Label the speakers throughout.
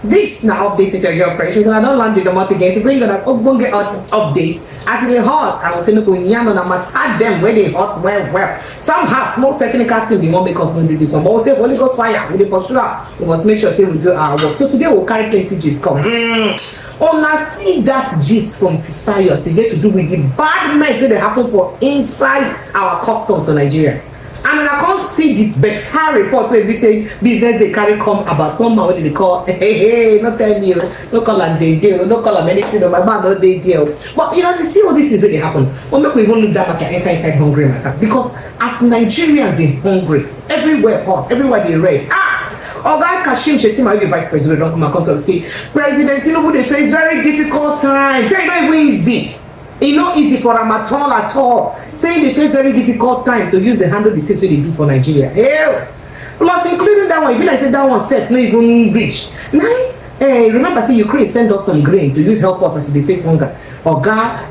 Speaker 1: This now updates into your operations, and I don't land the month again to bring on get updates as in the hot. I will say no go yan on attack them where they hot well. Somehow small technical thing we won't make us not do this one, but we'll say Holy Ghost fire with the pursue. We must make sure say we do our work. So today we'll carry plenty gist come. Una see that gist from Fisayos, it get to do with the bad men wey dey happen for inside our customs for Nigeria. And I can't see the better report wey be say business they carry come about one man wey they call hey no tell me no call am dey no call am anything my man no dey there. But you know, see all these things wey dey happen. But make we even look that matter enter inside hungry matter, because as Nigerians they hungry, everywhere hot, everywhere they red. Oga Kashim Shettima, who be vice president, don't come and talk say President Tinubu they face very difficult times. Say not even easy. It's not easy for them at all. Saying they face very difficult time to use the handle the things they do for Nigeria. Hell, plus including that one, you be like say that one set not even reached. Now, remember say Ukraine send us some grain to use help us as we face hunger. Oga,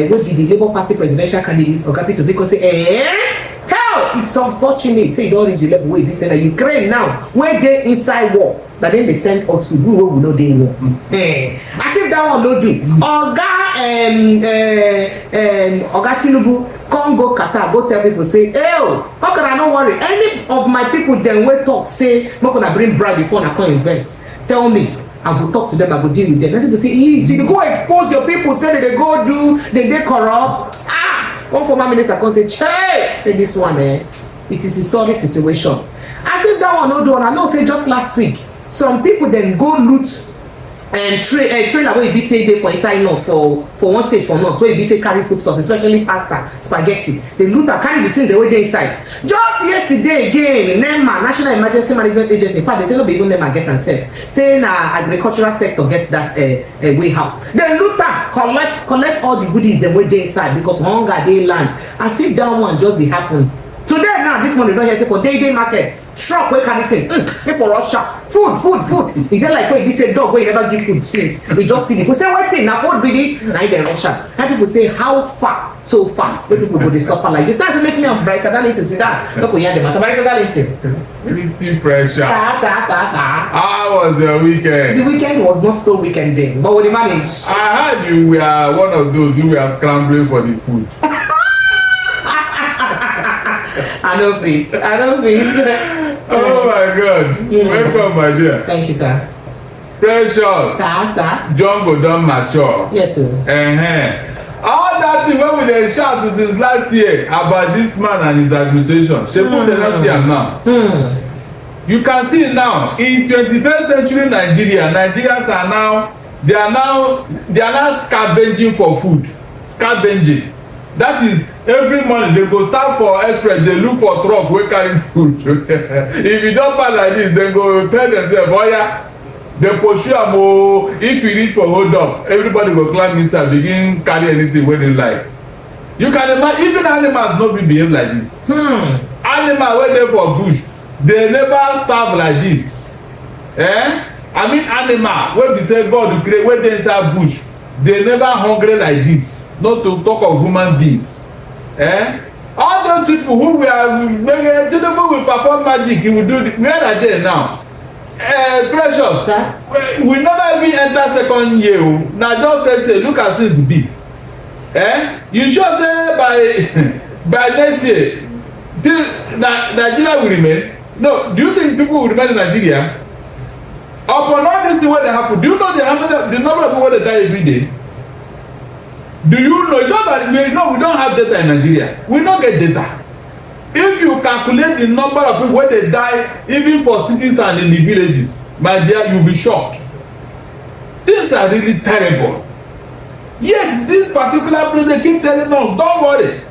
Speaker 1: will be the Labour Party presidential candidate Oga Peter because say hell, it's unfortunate. Say don't reach the level where they send Ukraine now, where they inside war. That then they send us to do what we know they war. As if that one no do. Oga Tinubu come go Qatar, go tell people say, hey, how can I not worry? Any of my people then will talk say, I'm gonna bring bribe before I come invest. Tell me, I go talk to them, I go deal with them. Then people say, so you go expose your people, say that they go do, they corrupt. One former minister can say, say this one, it is a sorry situation. As if that one no do, I know say just last week, some people then go loot and trailer where be say they for inside north for one state for north where be say carry food stuff, especially pasta, spaghetti. They loot and carry the things away there inside. Just yesterday again, NEMA, National Emergency Management Agency, in fact they say no be even NEMA get themselves, saying agricultural sector get that warehouse. They loot and collect all the goodies them way there inside because hunger they land. As if that one just they happen. Today now, this morning, don't hear say for day market, truck where carry things, people rush up, food. You get like when you say dog where you never give food since. We just see people say, what's it? Now food be this, now they rush up. And people say, how far? So far. Where people go they suffer like this. That's make me on Barrister Darlington say that. Look what you the matter. Barrister Darlington.
Speaker 2: Pretty pressure.
Speaker 1: Sir.
Speaker 2: How was your weekend?
Speaker 1: The weekend was not so weekending, but we managed.
Speaker 2: I heard you were one of those who were scrambling for the food.
Speaker 1: I don't think.
Speaker 2: Oh my God. Welcome, my dear.
Speaker 1: Thank you, sir.
Speaker 2: Precious.
Speaker 1: Sir.
Speaker 2: Jungle don't mature.
Speaker 1: Yes, sir.
Speaker 2: All that thing when we dey shout since last year about this man and his administration, shepu dey not see am now. You can see now in 21st century Nigeria, Nigerians are now scavenging for food. Scavenging. That is every morning they go start for express, they look for truck wey carry food. If you don pass like this, they go tell themselves, oh yeah, they pursue am o. If you reach for hold up, everybody go climb inside, begin carry anything wey they like. You can imagine, even animals no fit behave like this. Animal wey dey for bush, they never starve like this. I mean animal wey be say God create wey dey inside bush, they never hungry like this. Not to talk of human beings. All those people who Tinubu will perform magic, he will do where are they now? Precious, sir. We never even enter second year. Now just first say, look at this be. You sure say by next year, Nigeria will remain? No, do you think people will remain in Nigeria? Upon all this what they happen, do you know the number of people that die every day? Do you know? It's not that we don't have data in Nigeria. We don't get data. If you calculate the number of people where they die, even for cities and in the villages, my dear, you'll be shocked. Things are really terrible. Yet this particular place they keep telling us, don't worry.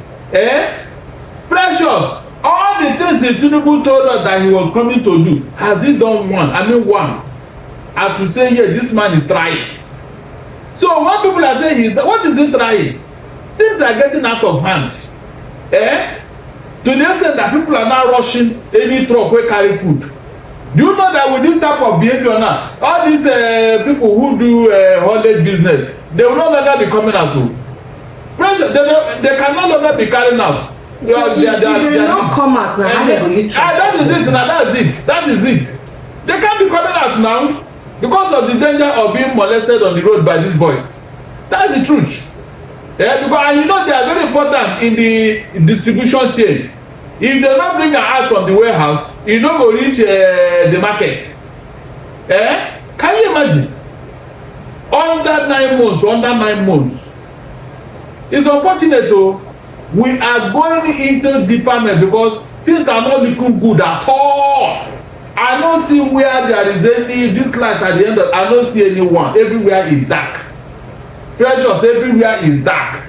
Speaker 2: Precious. All the things that Tinubu told us that he was coming to do, has he done one? I mean one. And to say, yes, this man is trying. So when people are saying, what is he trying? Things are getting out of hand. To the extent that people are now rushing any truck wey carry food. Do you know that with this type of behavior now, all these people who do haulage business, they will no longer be coming out to. Pressure, they can no longer be carrying out.
Speaker 1: So they not come out now, how they go use transport?
Speaker 2: That is it. They can't be coming out now. because of the danger of being molested on the road by these boys. That's the truth. Yeah, because and you know they are very important in the distribution chain. If they not bring am out from the warehouse, e no go reach the market. Can you imagine? Under 9 months. It's unfortunate though. We are going into department because things are not looking good at all. I don't see where there is any this light at the end of. I don't see anyone. Everywhere is dark. Precious, everywhere is dark.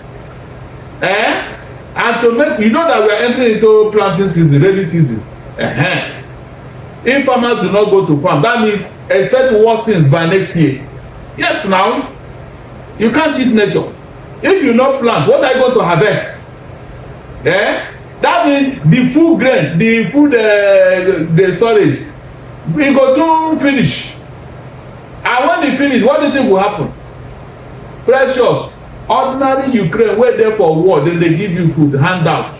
Speaker 2: And to make you know that we are entering into planting season, rainy season. If farmers do not go to farm, that means expect worse things by next year. Yes, now you can't cheat nature. If you not plant, what are you going to harvest? That means the food grain, the food the storage, it go soon finish. And when they finish, what do you think will happen? Precious, ordinary Ukraine wey dey for war, then they give you food handouts.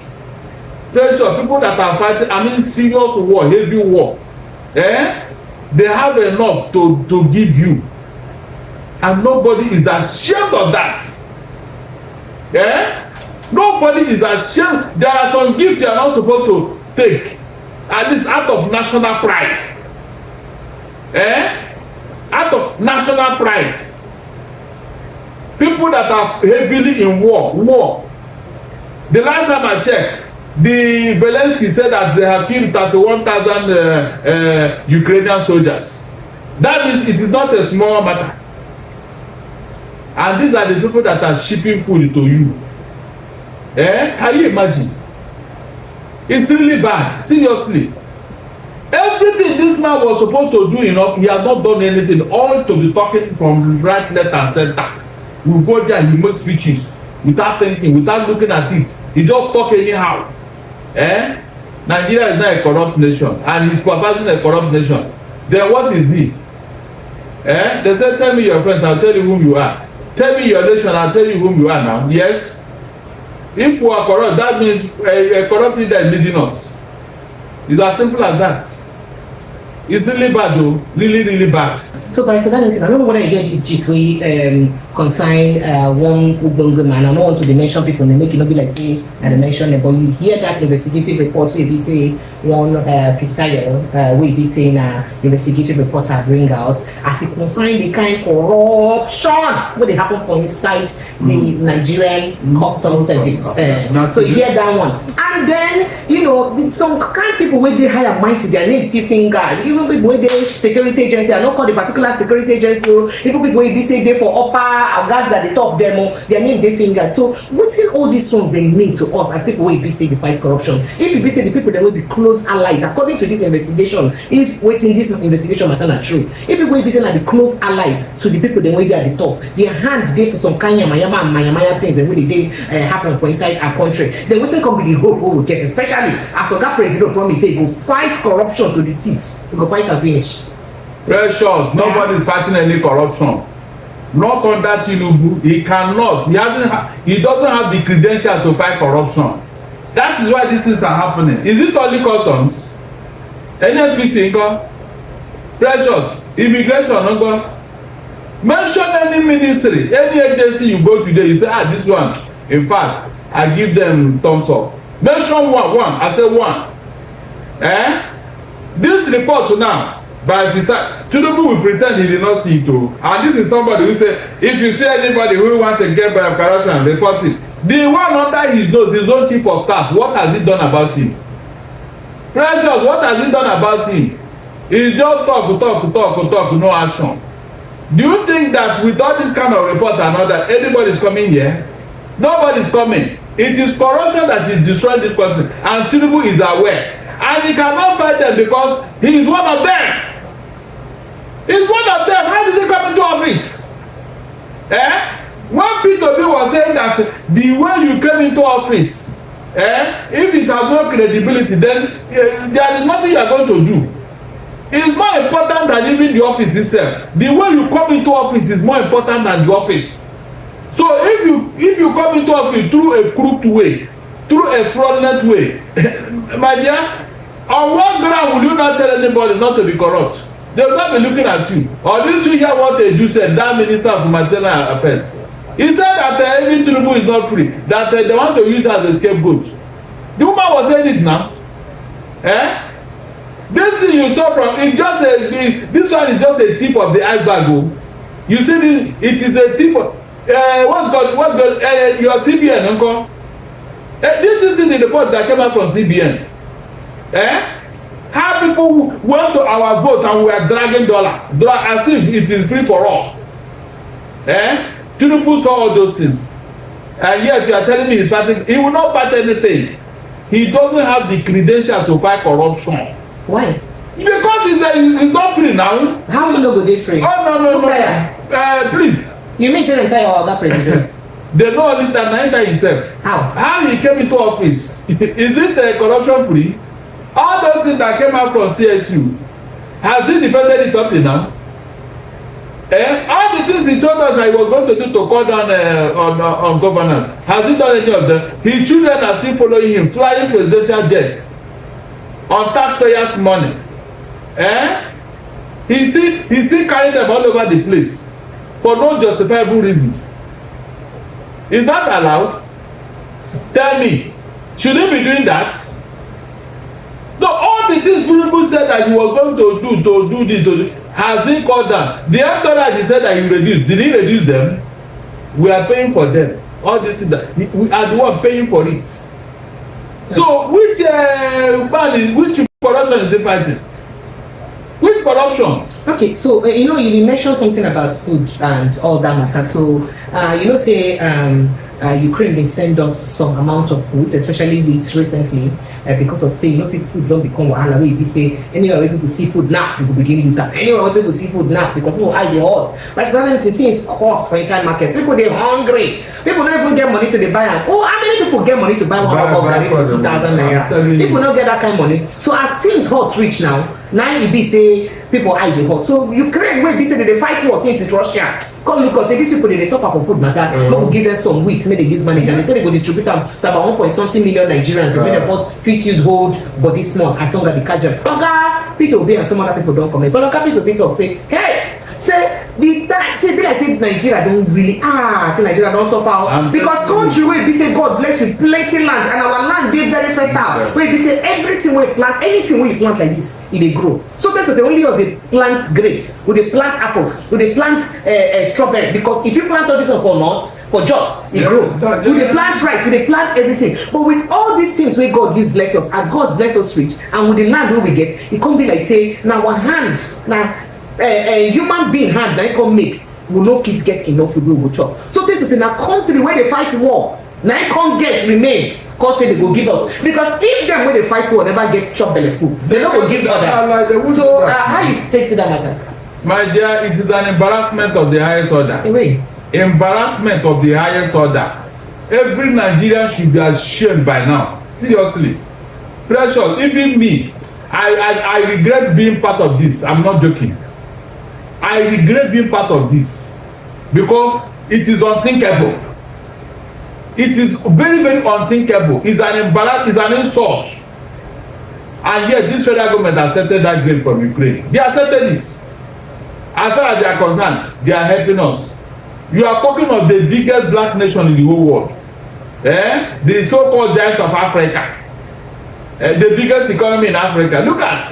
Speaker 2: Precious, people that are fighting, I mean serious war, heavy war, they have enough to give you, and nobody is ashamed of that. Nobody is ashamed. There are some gifts you are not supposed to take, at least out of national pride. Out of national pride. People that are heavily in war. The last time I checked, the Zelensky said that they have killed 31,000 Ukrainian soldiers. That means it is not a small matter. And these are the people that are shipping food to you. Can you imagine? It's really bad. Seriously. Everything this man was supposed to do, he has not done anything. All to be talking from right, left, and center. We go there and he makes speeches without thinking, without looking at it. He just talk anyhow. Nigeria is not a corrupt nation, and he's proposing a corrupt nation. Then what is he? They said, tell me your friends, I'll tell you whom you are. Tell me your nation, I'll tell you whom you are now. Yes. If we are corrupt, that means a corrupt leader is leading us. It's as simple as that. It's really bad though, really bad.
Speaker 1: So Barrister Darlington, I don't know whether you get this gist wey consign one ogbonge man. I don't want to mention people, they make it not be like say I mention it, but you hear that investigative report wey be say one Fisayo wey be saying investigative report bring out as it concern the kind corruption wey dey happen for inside the Nigerian customs service. So you hear that one, and then some kind of people wey dey higher mighty, their name still finger. Even people wey dey security agency, I no call the particular security agency, even people wey be say dey for upper guards at the top dem, their name dey finger. So wetin all these ones dey mean to us as people wey be say dey fight corruption? If you be say the people dem wey be close allies according to this investigation, if wetin this investigation matter na true, if people wey be say na the close ally to the people dem wey dey at the top, their hand dey for some kind yamayama and mayamaya things wey dey happen for inside our country, then wetin come be the hope wey we get, especially as oga president promise say he go fight corruption to the teeth, he go fight and finish.
Speaker 2: Precious, nobody is fighting any corruption. Not under Tinubu. He cannot. He doesn't have the credentials to fight corruption. That is why these things are happening. Is it only customs? NNPC, Precious, immigration, mention any ministry, any agency you go today, you say, this one, in fact, I give them thumbs up. Mention one, I say one. This report now, by Tinubu will pretend he did not see it too. And this is somebody who said, if you see anybody who want to get by corruption, report it. The one under his nose, his own chief of staff, what has he done about him? Precious, what has he done about him? He just talk, no action. Do you think that with all this kind of report and all that, anybody is coming here? Nobody is coming. It is corruption that is destroying this country, and Tinubu is aware. And he cannot fight them because he is one of them. He's one of them. How did he come into office? When P2B was saying that the way you came into office, if it has no credibility, then there is nothing you are going to do. It is more important than even the office itself. The way you come into office is more important than the office. So if you come into office through a crooked way, through a fraudulent way, my dear, on what ground will you not tell anybody not to be corrupt? They will not be looking at you. Or didn't you hear what they do said, that Minister of Maternal Affairs? He said that every Tinubu is not free, that they want to use as a scapegoat. The woman was saying it now. This thing you saw from, it's just this one is just a tip of the iceberg. Oh. You see, it is a tip of, what's called, your CBN, uncle? Did you see the report that came out from CBN? How people went to our vote and we are dragging dollar as if it is free for all. Tinubu saw all those things, and yet you are telling me he's fighting. He will not fight anything. He doesn't have the credentials to fight corruption.
Speaker 1: Why?
Speaker 2: Because he's not free now.
Speaker 1: How will you go dey free?
Speaker 2: Oh no. Please.
Speaker 1: You mean say the entire other president?
Speaker 2: They know only that Naija himself. How he came into office? Is it corruption free? All those things that came out from CSU, has he defended it up till now? All the things he told us that he was going to do to cut down on governance, has he done any of them? His children are still following him, flying presidential jets on taxpayers' money. He still carrying them all over the place for no justifiable reason. Is that allowed? Tell me, should he be doing that? No, all the things people said that he was going to do this, has he cut down? The after that he said that he reduced. Did he reduce them? We are paying for them. All this is that we are the one paying for it. So which corruption is he fighting? Which corruption?
Speaker 1: Okay, so you mentioned something about food and all that matter. So say Ukraine dey send us some amount of food, especially wheat recently, because of say food don become wahala. Wey be say anywhere wey people see food now, we go begin loot am. Anywhere wey people see food now, because people eye dey hot. But that things cost for inside market. People dey hungry. People no even get money to dey buy am. Oh, how many people get money to buy one cup of garri for 2,000 naira? People no get that kind of money. So as things hot reach now e be say people eye dey hot. So Ukraine wey be say dey fight war since with Russia, come look and say these people dey suffer for food matter. No go give them some wheat make they use manage, and they say they go distribute am to about 1.something million Nigerians. They make them fit use hold body small as long as they catch them. Oga Peter Obi and some other people don comment, but Oga Peter Obi talk say, hey, say the time say be like say Nigeria don really say Nigeria don suffer because country wey be say God bless with plenty land and our land dey very fertile. Wey be say everything wey plant, anything wey you plant like this, e dey grow. So that's the only of the plant grapes, we dey plant apples, we dey plant strawberry, because if you plant all this ones for north, for Jos, e grow. We dey plant rice, we dey plant everything. But with all these things wey God use bless us, and God bless us rich, and with the land wey we get, e come be like say na our hand na human being hand na come make, we no fit get enough food wey we go chop. So this is na country wey dey fight war na come get remain, cause say they go give us, because if them wey dey fight war never get chop belle full, they no go give others. So how you take see that matter?
Speaker 2: My dear, it is an embarrassment of the highest order. Embarrassment of the highest order. Every Nigerian should be ashamed by now. Seriously, precious. Even me, I regret being part of this. I'm not joking. I regret being part of this because it is unthinkable. It is very, very unthinkable. It's an embarrassment. It's an insult. And yet this federal government accepted that grain from Ukraine. They accepted it. As far as they are concerned, they are helping us. You are talking of the biggest black nation in the whole world. The so-called giant of Africa. The biggest economy in Africa. Look at,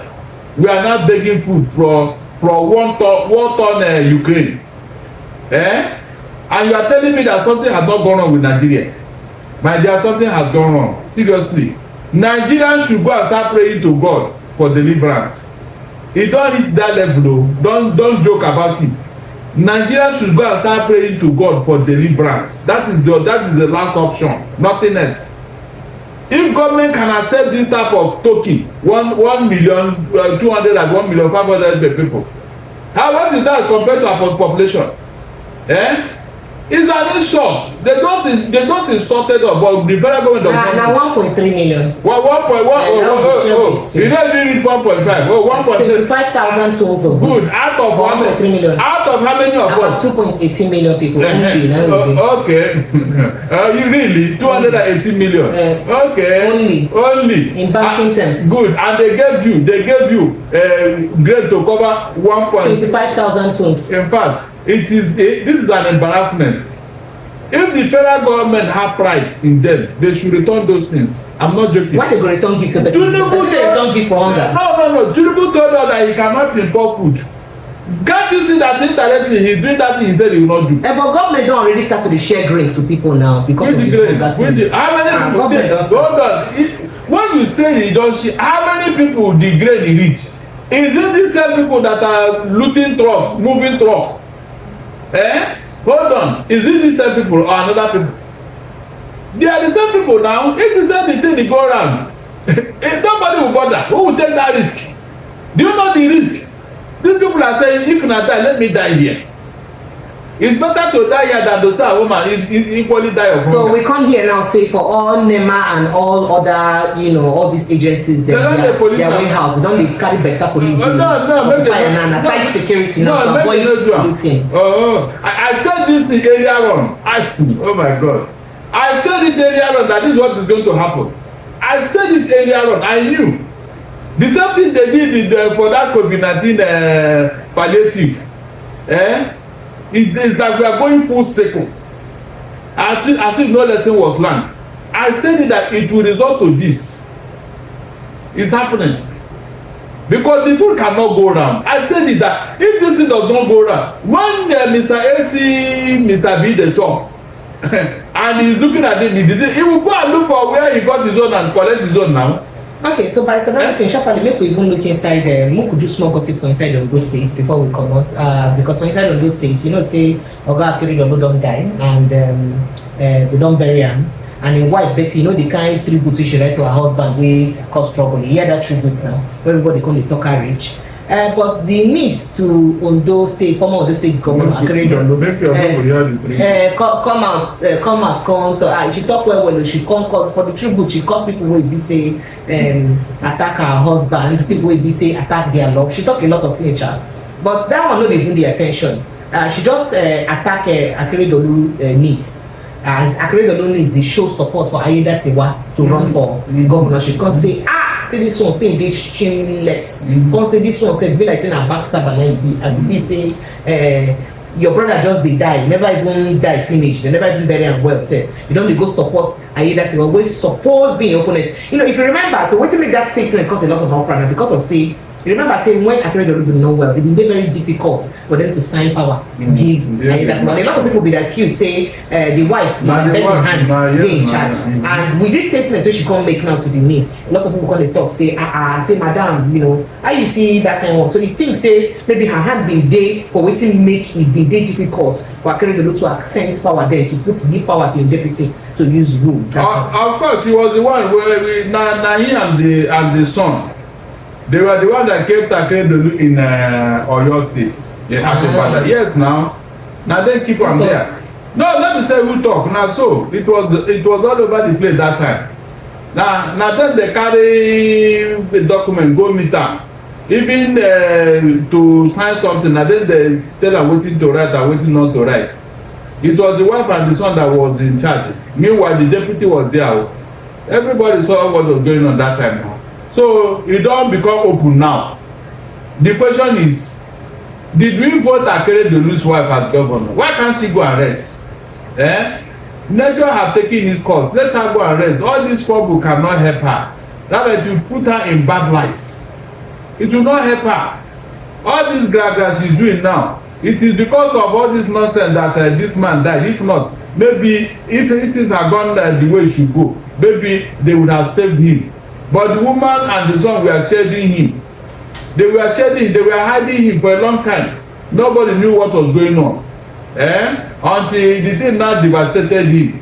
Speaker 2: we are not begging food from one ton Ukraine. And you are telling me that something has not gone wrong with Nigeria. My dear, something has gone wrong. Seriously. Nigerians should go and start praying to God for deliverance. It don't reach that level though. Don't joke about it. Nigerians should go and start praying to God for deliverance. That is the last option. Nothing else. If government can accept this type of token, 1,200,000 and 1,500,000 people, what is that compared to our population? It's an insult. They just insulted us, but the federal government of
Speaker 1: now 1.3 million.
Speaker 2: Well, 1.1. You don't read 1.5. Oh,
Speaker 1: 25,000 tons of
Speaker 2: good. Out of
Speaker 1: 1.3 million.
Speaker 2: Out of how many of
Speaker 1: us? About 2.18 million people.
Speaker 2: Okay. You really 280 million. Okay. Only
Speaker 1: in banking terms.
Speaker 2: Good. And they gave you grade to cover
Speaker 1: 25,000 tons.
Speaker 2: In fact, this is an embarrassment. If the federal government have pride in them, they should return those things. I'm not joking.
Speaker 1: Why they go return gift to person? Tinubu return gift for hunger.
Speaker 2: No. Tinubu told us that he cannot import food. Can't you see that indirectly he's doing that thing he said he will not do?
Speaker 1: But government don already start to share grace to people now because of the
Speaker 2: grace. How many people? Hold on. When you say he don share, how many people the grain he reach? Is it the same people that are looting trucks, moving trucks? Hold on. Is it the same people or another people? They are the same people now. If the same thing they go around, if nobody will bother, who will take that risk? Do you know the risk? These people are saying, if not die, let me die here. It's better to die here than to stay at home and equally die of hunger.
Speaker 1: So we come here now say for all NEMA and all other, all these agencies, their warehouse, they don't carry better police. Tight security now to avoid looting.
Speaker 2: I said this in earlier on. Oh my God. I said it earlier on that this is what is going to happen. I said it earlier on. I knew. The same thing they did for that COVID-19 palliative. It's that we are going full circle. As if no lesson was learned. I said that it will result to this. It's happening. Because the food cannot go round. I said that if this thing does not go round, when Mr. AC, Mr. B, the chop, and he's looking at it, he will go and look for where he got his own and collect his own now.
Speaker 1: Okay, so Barrister Darlington, sharply make we even look inside we could do small gossip for inside Ondo State before we come out. Because for inside Ondo State, say Oga Akeredolu don die and they don bury him. And in wife Betty, the kind tribute she write to her husband wey cause trouble. You hear that tribute now, where everybody come dey talk her rich. But the niece to Ondo State, former Ondo State Governor Akeredolu, come out, she talk well. She come call for the tribute. She cause people wey be say attack her husband, people wey be say attack their love. She talk a lot of things, but that one no dey even the attention. She just attack Akeredolu niece. As Akeredolu niece dey show support for Ayedatiwa to run for governorship, because say this one say dey shameless. Come say this one say be like say na backstabber na e be, as e be say your brother just dey die, never even die finish, they never even bury am well sef. You don dey go support Ayedatiwa wey suppose be your opponent. If you remember, so wetin make that statement cause a lot of outcry na because of say. You remember saying when Akeredolu did not well, it been very difficult for them to sign power, give Ayedatiwa. A lot of people be accused, say the wife, the person hand, they in charge. And with this statement which she can't make now to the niece, a lot of people come talk, say, say, madam, how you see that kind of one? So you think, say, maybe her hand been day for waiting make it been day difficult for Akeredolu to accent power there, to give power to your deputy to use rule.
Speaker 2: Of course, she was the one where he and the son. They were the one that kept Akeredolu in Oyo State. Yes, now they keep on there. No, let me say who talk. Now, so it was all over the place that time. Now then they carry the document, go meet them. Even to sign something, and then they tell them waiting to write and waiting not to write. It was the wife and the son that was in charge. Meanwhile, the deputy was there. Everybody saw what was going on that time now. So it don't become open now. The question is, did we vote Akeredolu's wife as governor? Why can't she go and rest? Nature have taken his course. Let her go and rest. All these trouble cannot help her. That will put her in bad light. It will not help her. All this gragra she's doing now, it is because of all this nonsense that this man died. If not, maybe if things had gone the way it should go, maybe they would have saved him. But the woman and the son were shading him. They were hiding him for a long time. Nobody knew what was going on. Until the thing now devastated him.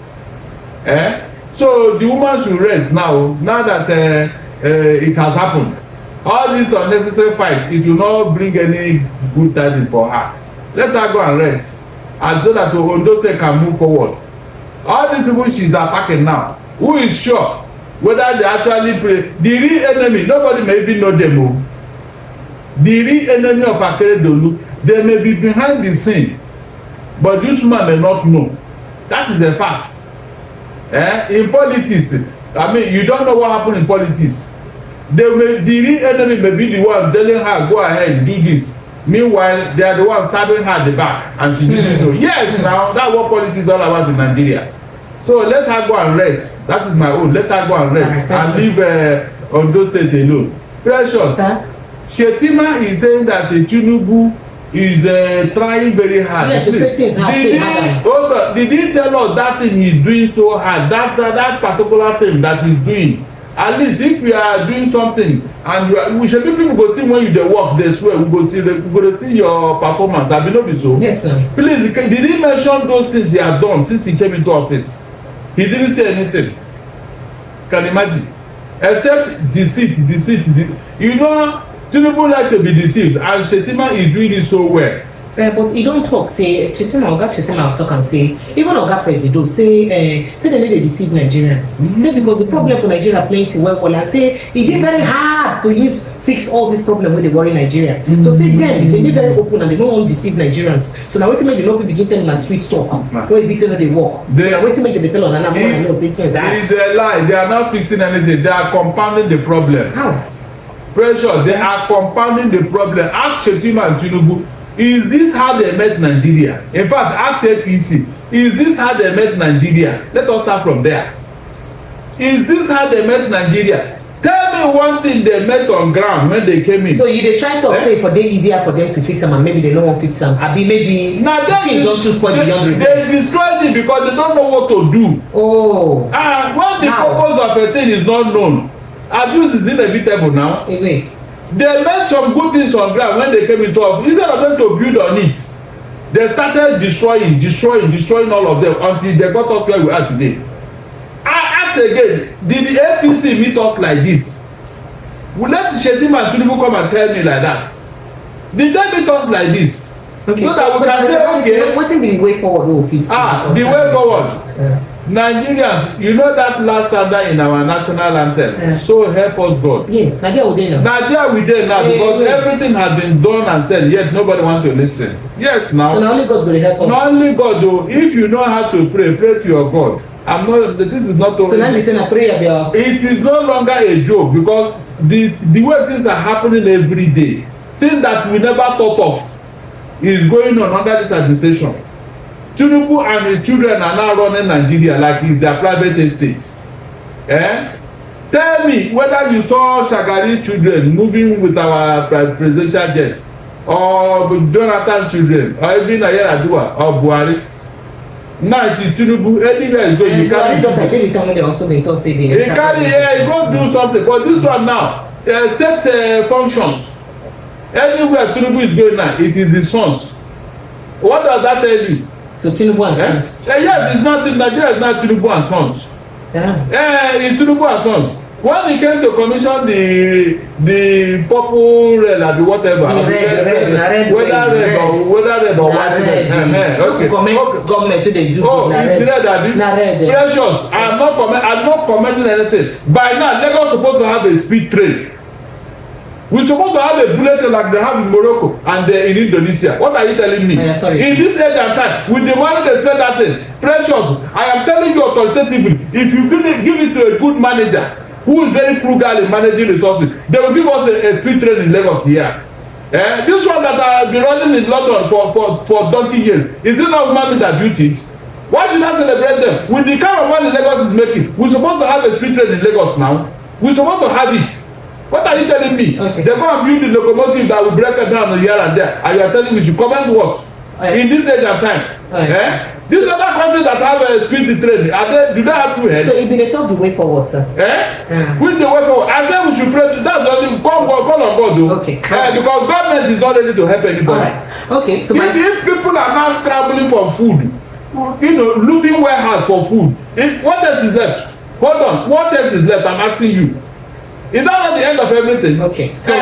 Speaker 2: So the woman should rest now that it has happened. All this unnecessary fight, it will not bring any good tidings for her. Let her go and rest. and so that Ondo State can move forward. All these people she's attacking now, who is sure whether they actually pray? The real enemy, nobody may even know them. Oh. The real enemy of Akeredolu, they may be behind the scene, but this man may not know. That is a fact. In politics, I mean, you don't know what happened in politics. The real enemy may be the one telling her, go ahead, do this. Meanwhile, they are the ones stabbing her at the back, and she didn't know. Yes, now, that's what politics is all about in Nigeria. So let her go and rest. That is my own. Let her go and rest and leave Ondo State alone. Precious. Shetima is saying that the Tinubu is trying very hard.
Speaker 1: Yes,
Speaker 2: did he tell us that thing he's doing so hard? That particular thing that he's doing. At least if you are doing something and we should people go see when you dey work, they swear we go see your performance. Abi no be so?
Speaker 1: Yes, sir.
Speaker 2: Please, did he mention those things he has done since he came into office? He didn't say anything. Can you imagine? Except deceit. You know, Tinubu like to be deceived, and Shetima is doing it so well.
Speaker 1: But he don't talk, say, Shetima talk and say, even Oga President say they need to deceive Nigerians. Say because the problem for Nigeria plenty well, and say it is very hard to fix all this problem when they worry Nigeria. So say them, they dey very open and they don't want to deceive Nigerians. So now wetin make the people begin telling na street talk when it be say no dey work. So now wetin make them tell on and I know say things hard.
Speaker 2: It's a lie. They are not fixing anything. They are compounding the problem.
Speaker 1: How?
Speaker 2: Precious, they are compounding the problem. Ask Shetima and Tinubu, is this how they met Nigeria? In fact, ask APC, is this how they met Nigeria? Let us start from there. Is this how they met Nigeria? Tell me one thing they met on ground when they came in.
Speaker 1: So you dey try to say for dey easier for them to fix them and maybe they no wan fix them. Abi maybe things don too spoil beyond repair.
Speaker 2: They destroyed it because they don't know what to do.
Speaker 1: Oh.
Speaker 2: And when the purpose of a thing is not known, abuse is inevitable now.
Speaker 1: Wait.
Speaker 2: They made some good things on ground when they came into office. Instead of them to build on it, they started destroying all of them until they got us where we are today. I ask again, did the APC meet us like this? Will let Shetima and Tinubu come and tell me like that? Did they meet us like this?
Speaker 1: Okay,
Speaker 2: so that we can say, okay.
Speaker 1: Wetin be the way forward wey we fit?
Speaker 2: The way forward. Nigerians, you know that last standard in our national anthem. So help us God.
Speaker 1: Yeah, Nigeria we dey now.
Speaker 2: Nigeria we dey now because everything has been done and said, yet nobody want to listen. Yes, now.
Speaker 1: So na only God go help us.
Speaker 2: Not only God though. If you know how to pray to your God. I'm not. This is not.
Speaker 1: So now listen, na prayer be our.
Speaker 2: It is no longer a joke because the way things are happening every day, things that we never thought of, is going on under this administration. Tinubu and his children are now running Nigeria like it's their private estates. Tell me whether you saw Shagari's children moving with our presidential jet, or with Jonathan children, or even Ayéradua or Buhari. Now it is Tinubu. Anywhere is going.
Speaker 1: Buhari daughter dey return when they also dey talk say they.
Speaker 2: He carry he go do something, but this one now state functions. Anywhere Tinubu is going now, it is his sons. What does that tell you?
Speaker 1: So Tinubu and sons.
Speaker 2: Yes, it's not in Nigeria. It's not Tinubu and sons. It's Tinubu and sons. When he came to commission the purple red or the whatever,
Speaker 1: red,
Speaker 2: whether red or white red.
Speaker 1: Okay. Government so they do.
Speaker 2: Oh, it's red, Abi. Precious. I'm not commenting anything. By now, Lagos supposed to have a speed train. We're supposed to have a bullet train like they have in Morocco and in Indonesia. What are you telling me?
Speaker 1: Sorry.
Speaker 2: In this age and time, with the money they spend that thing, Precious, I am telling you authoritatively, if you give it to a good manager who is very frugal in managing resources, they will give us a speed train in Lagos here. This one that I have been running in London for donkey years, is it not women that built it? Why should I celebrate them? With the kind of money Lagos is making, we're supposed to have a speed train in Lagos now. We're supposed to have it. What are you telling me? Okay. They go and build the locomotive that will break it down here and there, and you are telling me you should comment what? In this age of time. These other countries that have a speed train, do they have two heads?
Speaker 1: So it be the talk the way forward, sir.
Speaker 2: With the way forward, I said we should pray. That's only call on God, though. Okay. Because government is not ready to help anybody.
Speaker 1: All right. Okay. So
Speaker 2: if people are now scrambling for food, looting warehouse for food, what else is left? Hold on. What else is left? I'm asking you. Is that not the end of everything?
Speaker 1: Okay. So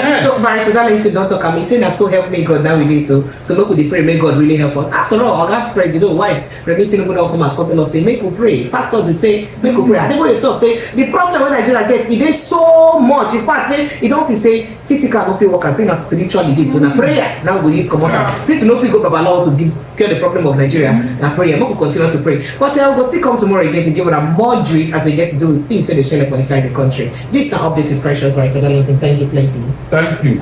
Speaker 1: Barrister Darlington don't talk. I mean, say that so help me God now we need. So look we pray, may God really help us. After all, our president wife, Remi Tinubu don't come and come and say, make we pray. Pastors they say, make we pray. I think what you talk say the problem when Nigeria gets it is so much. In fact, say it don't say physical no fit work and say na spiritual it is. So na prayer now we use come out. Since you know if we go Babalawo to cure the problem of Nigeria, na prayer. We will continue to pray. But we'll still come tomorrow again to give them more juice as they get to do with things so they share for inside the country. This is an update with Precious Barrister Darlington. Thank you plenty.
Speaker 2: Thank you.